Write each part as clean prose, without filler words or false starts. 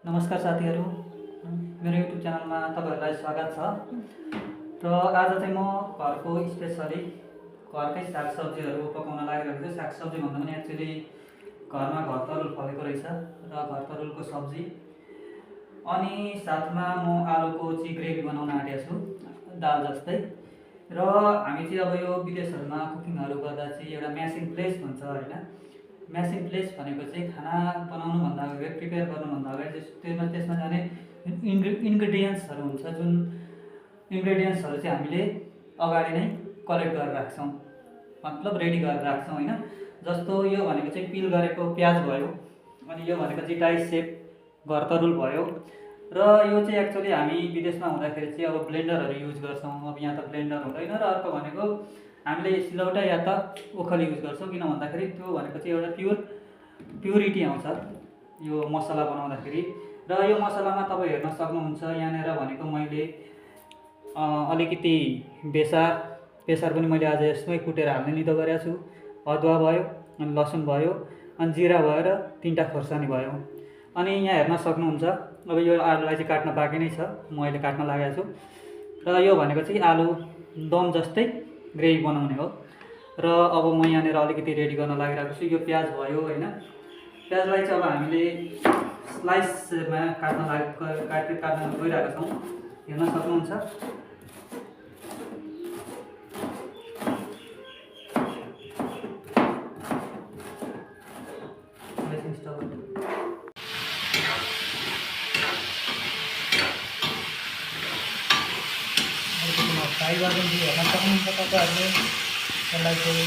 नमस्कार साथीहरू, मेरो युट्युब च्यानलमा तपाईँहरूलाई स्वागत छ। र आज चाहिँ म घरको स्पेसली घरकै सागसब्जीहरू पकाउन लागिरहेको छु। सागसब्जी भन्दा पनि एक्चुअली घरमा घरतरुल फलेको रहेछ र घरतरुलको सब्जी अनि साथमा म आलुको चाहिँ ग्रेभी बनाउन आँटेको छु, दाल जस्तै। र हामी चाहिँ अब यो विदेशहरूमा कुकिङहरू गर्दा चाहिँ एउटा म्यासिङ प्लेस भन्छ होइन। म्यासिङ प्लेस भनेको चाहिँ खाना बनाउनुभन्दा अगाडि प्रिपेयर गर्नुभन्दा अगाडि त्यसमा जाने इन्ग्रेडियन्ट्सहरू हुन्छ, जुन इन्ग्रेडियन्ट्सहरू चाहिँ हामीले अगाडि नै कलेक्ट गरेर राख्छौँ, मतलब रेडी गरेर राख्छौँ होइन। जस्तो यो भनेको चाहिँ पिल गरेको प्याज भयो, अनि यो भनेको चाहिँ डाइ सेप घरतरुल भयो। र यो चाहिँ एक्चुअली हामी विदेशमा हुँदाखेरि चाहिँ अब ब्लेन्डरहरू युज गर्छौँ। अब यहाँ त ब्लेन्डर हुँदैन। र अर्को भनेको हामीले सिलौटा या त ओखली युज गर्छौँ, किन भन्दाखेरि त्यो भनेको चाहिँ एउटा प्युरिटी आउँछ यो मसला बनाउँदाखेरि। र यो मसलामा तपाईँ हेर्न सक्नुहुन्छ यहाँनिर भनेको मैले अलिकति बेसार पनि मैले आज यसमै कुटेर हाल्ने नितो गरेको छु। अदुवा भयो, अनि लसुन भयो, अनि जिरा भयो र 3टा खोर्सानी भयो। अनि यहाँ हेर्न सक्नुहुन्छ अब यो आलुलाई चाहिँ काट्न बाँकी नै छ, म अहिले काट्न लागेको छु। र यो भनेको चाहिँ आलु दम जस्तै ग्रेभी बनाउने हो। र अब म यहाँनिर अलिकति रेडी गर्न लागिरहेको छु। यो प्याज भयो होइन, प्याजलाई चाहिँ अब हामीले स्लाइसमा काट्न गइरहेको छौँ, हेर्न सक्नुहुन्छ। फ्राई गरिदिन्छु, हेर्न सक्नुहुन्छ तपाईँहरूले। यसलाई चाहिँ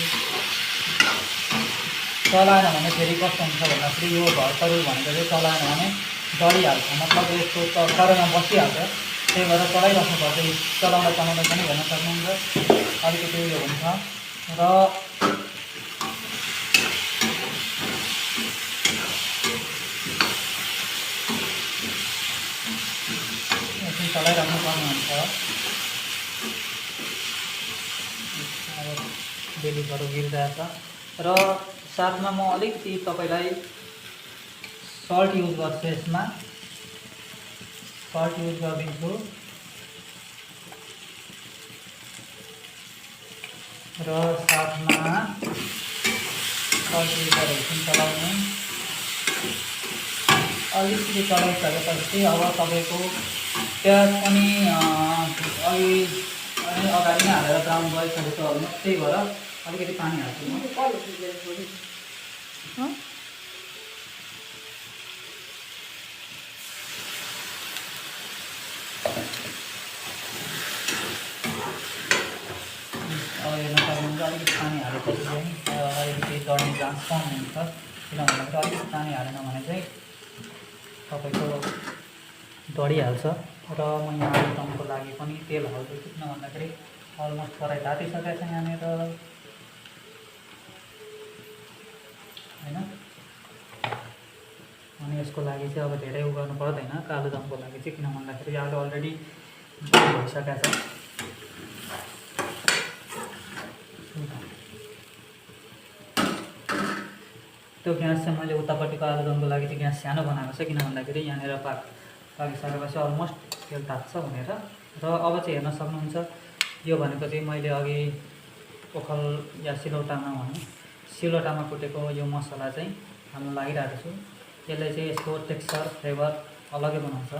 चलाएन भने फेरि कस्तो हुन्छ भन्दाखेरि यो घरतरुल भनेको चाहिँ चलाएन भने डढिहाल्छ, मतलब यसको कराईमा बसिहाल्छ। त्यही भएर चलाइराख्नुपर्छ। चलाउँदा पनि हेर्न सक्नुहुन्छ अलिकति उयो हुन्छ। र एकछिन चलाइराख्नु पर्ने हुन्छ। बेलुकाहरू गिरिरहेछ। र साथमा म अलिकति तपाईँलाई सल्ट युज गर्छु, यसमा सल्ट युज गरिदिन्छु। र साथमा सल्ट युज गरेर एकछिन चलाउने। अलिकति चलाइसकेपछि अब तपाईँको प्याज पनि अगाडि नै हालेर ब्राउन भइसकेको छ अलमोस्ट। त्यही भएर अलिकति पानी हाल्छु म। अब हेर्न सक्नुहुन्छ अलिकति पानी हालेपछि चाहिँ अलिकति डढ्ने चान्स कम हुन्छ। किन भन्दाखेरि अलिकति पानी हालेन भने चाहिँ तपाईँको डढिहाल्छ। र म यहाँ आलुदमको लागि पनि तेल हाल्दैछु, किन भन्दाखेरि अलमोस्ट कराई तातिसकेको छ यहाँनिर होइन। अनि यसको लागि चाहिँ अब धेरै गर्नु पर्दैन आलुदमको लागि चाहिँ, किन भन्दाखेरि आलु अलरेडी भइसकेको छ। त्यो ग्यास चाहिँ मैले उतापट्टिको आलुदमको लागि चाहिँ ग्यास सानो बनाएको छ, किन भन्दाखेरि यहाँनिर पाकिसकेपछि अलमोस्ट तेल तात्छ भनेर। र अब चाहिँ हेर्न सक्नुहुन्छ यो भनेको चाहिँ मैले अघि ओखल या सिलौटामा कुटेको यो मसला चाहिँ हाल्न लागिरहेको छु। यसले चाहिँ यसको टेक्स्चर फ्लेभर अलगै बनाउँछ,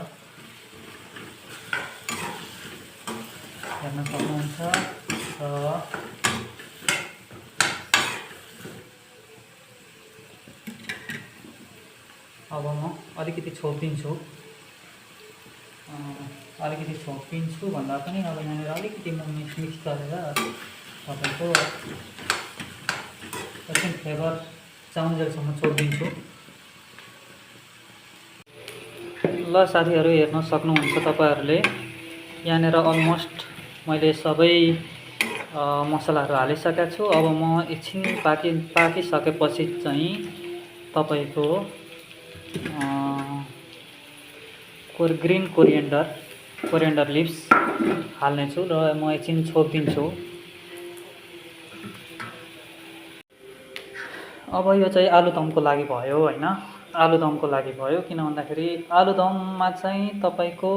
हेर्न सक्नुहुन्छ। र अब म अलिकति छोपिदिन्छु भन्दा पनि अब यहाँनिर अलिकति म मिक्स गरेर तपाईँको एकछिन फ्लेभर चाउन्जेलसम्म छोपिदिन्छु। ल साथीहरू, हेर्न सक्नुहुन्छ तपाईँहरूले यहाँनिर अलमोस्ट मैले सबै मसलाहरू हालिसकेको छु। अब म एकछिन पाकिसकेपछि चाहिँ तपाईँको ग्रिन कोरिएन्डर लिभ्स हाल्नेछु र म एकछिन छोपिदिन्छु। अब यो चाहिँ आलुदमको लागि भयो होइन। आलुदमको लागि भयो। किन भन्दाखेरि आलुदममा चाहिँ तपाईँको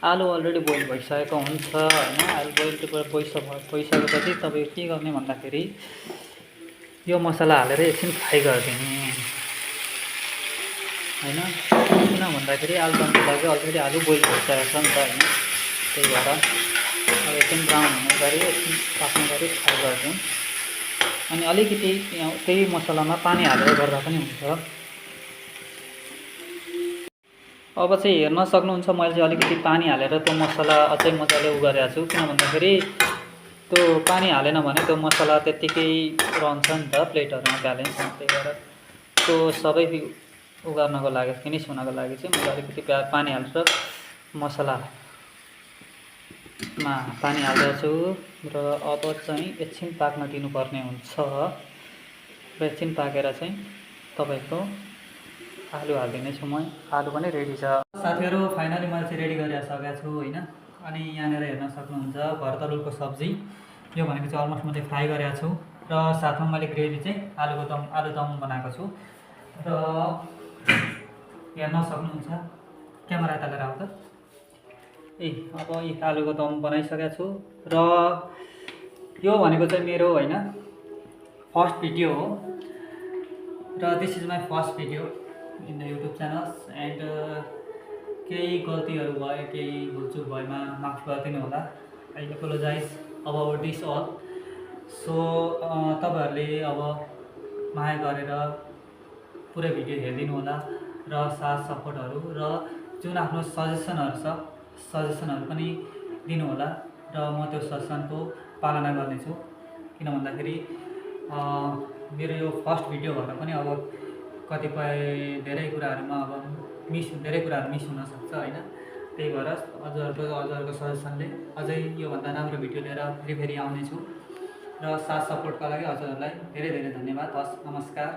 आलु अलरेडी बोइल भइसकेको हुन्छ होइन। आलु बोइल भइसकेपछि तपाईँ के गर्ने भन्दाखेरि यो मसला हालेर एकछिन फ्राई गरिदिने होइन। किन भन्दाखेरि आलुदमको लागि अलरेडी आलु बोइल भइसकेको छ नि त होइन। त्यही भएर अब एकछिन ब्राउन हुने गरी एकछिन पाक्ने गरी फ्राई गरिदिउँ। अनि अलिकति त्यही मसलामा पानी हालेर गर्दा पनि हुन्छ। अब चाहिँ हेर्न सक्नुहुन्छ मैले चाहिँ अलिकति पानी हालेर त्यो मसला अझै मजाले गरेको छु। किन भन्दाखेरि त्यो पानी हालेन भने त्यो मसला त्यत्तिकै रहन्छ नि त प्लेटहरूमा ब्यालेन्स। त्यही भएर त्यो सबै गर्नको लागि फिनिस हुनको लागि चाहिँ मैले अलिकति पानी हालेर मसलामा पानी हाल्दैछु र अब चाहिँ एकछिन पाक्न दिनुपर्ने हुन्छ र एकछिन पाकेर चाहिँ तपाईँको आलु हालिदिनेछु म। आलु पनि रेडी छ साथीहरू। फाइनली मैले चाहिँ रेडी गरेर सकेको छु होइन। अनि यहाँनिर हेर्न सक्नुहुन्छ घरतरुलको सब्जी। यो भनेको चाहिँ अलमोस्ट मैले फ्राई गरेको छु र साथमा मैले ग्रेभी चाहिँ आलुदम बनाएको छु र हेर्न सक्नुहुन्छ। क्यामेरा यता लिएर आऊ त। अब आलुको दम बनाइसकेको छु र यो भनेको चाहिँ मेरो होइन फर्स्ट भिडियो हो र this is my first video in the YouTube channel. And केही गल्तीहरू भयो, केही भुलचुक भएमा माफ गरिदिनु होला। I apologise about this all. So तपाईँहरूले अब माया गरेर पुरै भिडियो हेरिदिनु होला र साथ सपोर्टहरू र जुन आफ्नो सजेसनहरू पनि दिनु होला र म त्यो सजेसनको पालना गर्नेछु। किन भन्दाखेरि मेरो यो फर्स्ट भिडियो भएर पनि अब कतिपय धेरै कुराहरू मिस हुनसक्छ होइन। त्यही भएर हजुरहरूको सजेसनले अझै योभन्दा राम्रो भिडियो लिएर फेरि आउनेछु र साथ सपोर्टका लागि हजुरहरूलाई धेरै धेरै धन्यवाद। हस्, नमस्कार।